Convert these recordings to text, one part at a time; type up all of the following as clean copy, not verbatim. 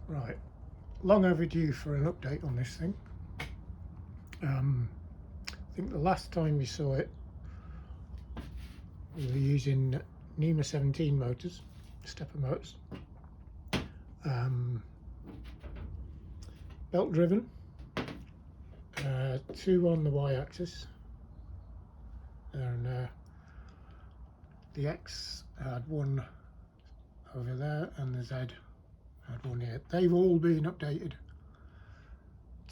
Right, long overdue for an update on this thing. I think the last time we saw it, we were using NEMA 17 motors, stepper motors, belt driven, 2 on the y-axis, and the X had 1 over there, and the Z had 1 here. They've all been updated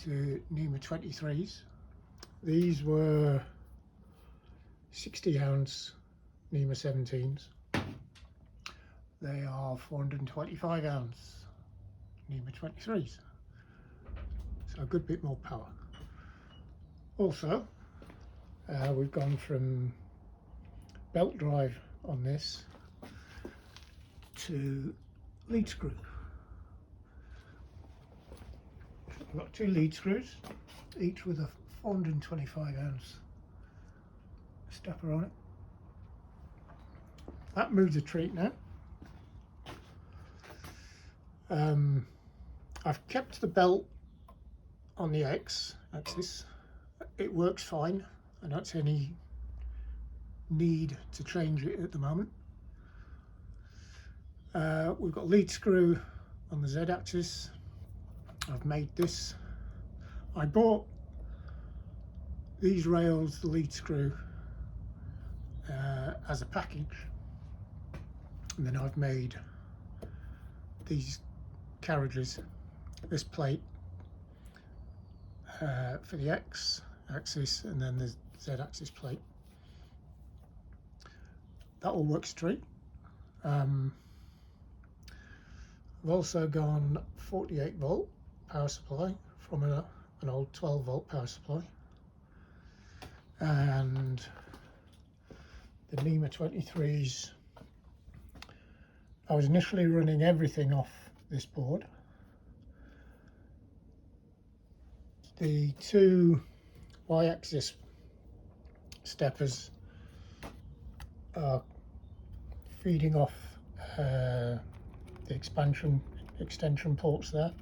to NEMA 23s. These were 60 ounce NEMA 17s. They are 425 ounce NEMA 23s, so a good bit more power. Also, we've gone from belt drive on this to lead screw. I've got 2 lead screws, each with a 425 ounce stepper on it. That moves a treat now. I've kept the belt on the X-axis. It works fine. I don't see any need to change it at the moment. We've got a lead screw on the Z-axis. I've made this. I bought these rails, the lead screw, as a package, and then I've made these carriages, this plate for the X-axis, and then the Z-axis plate. That all works straight. I've also gone 48 volt power supply from an old 12 volt power supply, and the NEMA 23s. I was initially running everything off this board. The 2 y-axis steppers are feeding off the extension ports there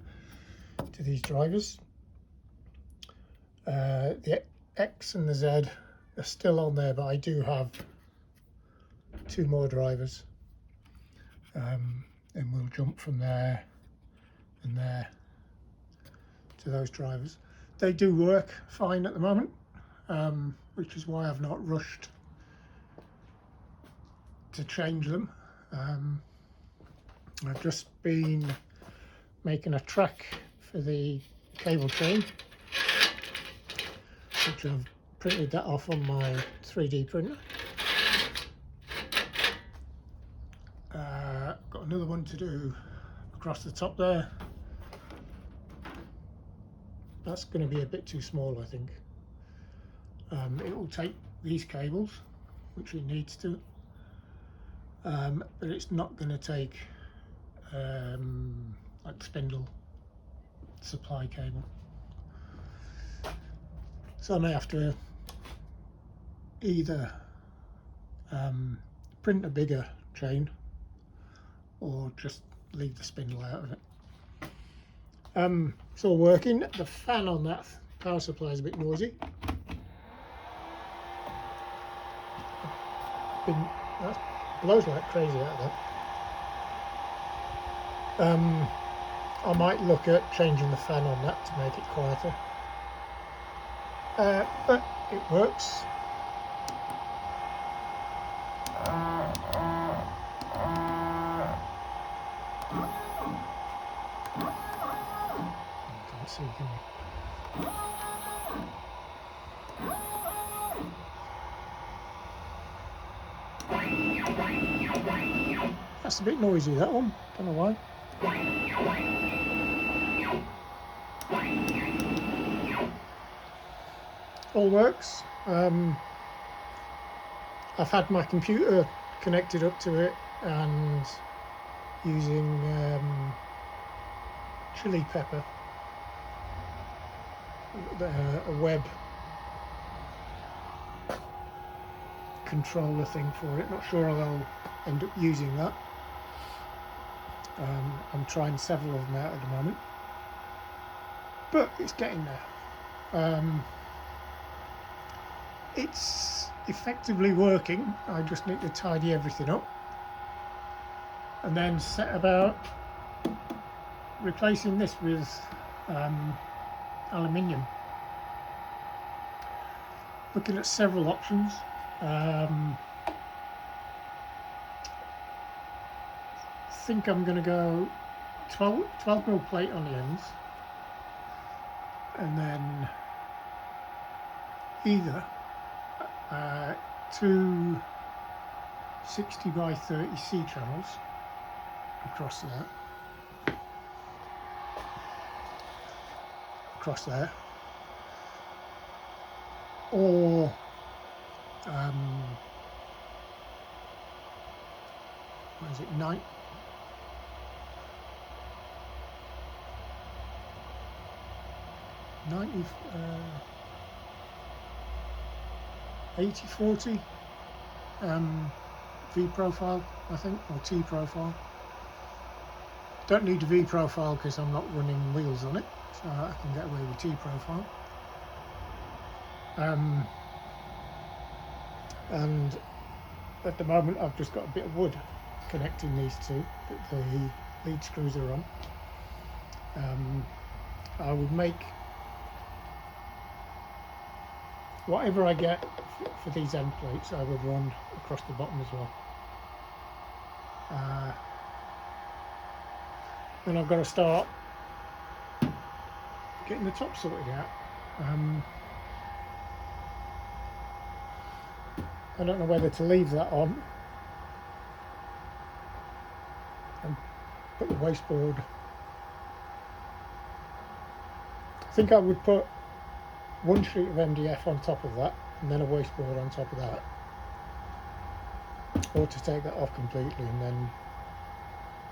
to these drivers. The X and the Z are still on there, but I do have 2 more drivers, and we'll jump from there and there to those drivers. They do work fine at the moment, which is why I've not rushed to change them. I've just been making a track for the cable chain, which I've printed that off on my 3D printer. Got another one to do across the top there. That's going to be a bit too small, I think. It will take these cables, which it needs to, but it's not going to take like spindle supply cable. So I may have to either print a bigger chain or just leave the spindle out of it. It's all working. The fan on that power supply is a bit noisy. That blows like crazy out of that. I might look at changing the fan on that to make it quieter. But it works. Can't see, can you? That's a bit noisy, that one. Don't know why. All works. I've had my computer connected up to it and using chili pepper, a web controller thing for it. Not sure I'll end up using that. I'm trying several of them out at the moment, but it's getting there. It's effectively working. I just need to tidy everything up and then set about replacing this with aluminium. Looking at several options. Think I'm going to go 12mm plate on the ends, and then either two 60 by 30 C channels across there, or what is it, 80/40 V profile, I think, or T profile. Don't need a V profile because I'm not running wheels on it, so I can get away with T profile. And at the moment I've just got a bit of wood connecting these two that the lead screws are on. I would make whatever I get for these end plates, I would run across the bottom as well. Then I've got to start getting the top sorted out. I don't know whether to leave that on and put the wasteboard. I think I would put one sheet of MDF on top of that and then a wasteboard on top of that, or to take that off completely and then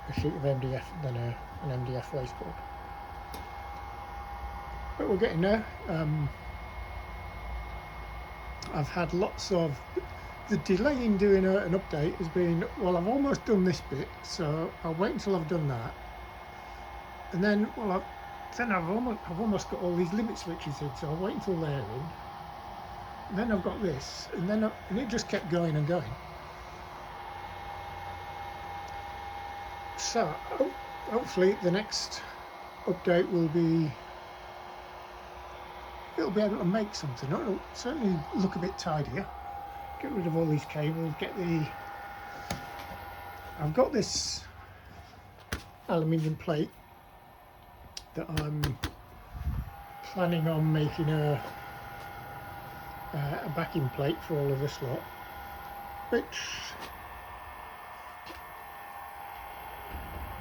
a sheet of MDF and then an MDF wasteboard. But we're getting there. I've had lots of, the delay in doing an update has been, well, I've almost done this bit, so I'll wait until I've done that, and then, well, I've almost got all these limit switches in, so I'll wait until they're in, and then I've got this, and it just kept going and going. So hopefully the next update will be, it'll be able to make something. It'll certainly look a bit tidier. Get rid of all these cables, I've got this aluminium plate that I'm planning on making a backing plate for all of this lot, which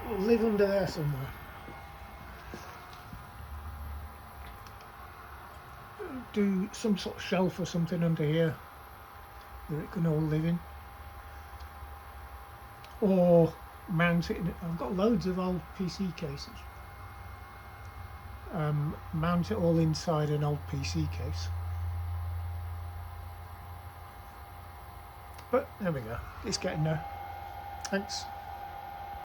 will live under there somewhere. Do some sort of shelf or something under here that it can all live in, or mount it in. I've got loads of old PC cases. Mount it all inside an old PC case. But there we go, it's getting there. Thanks.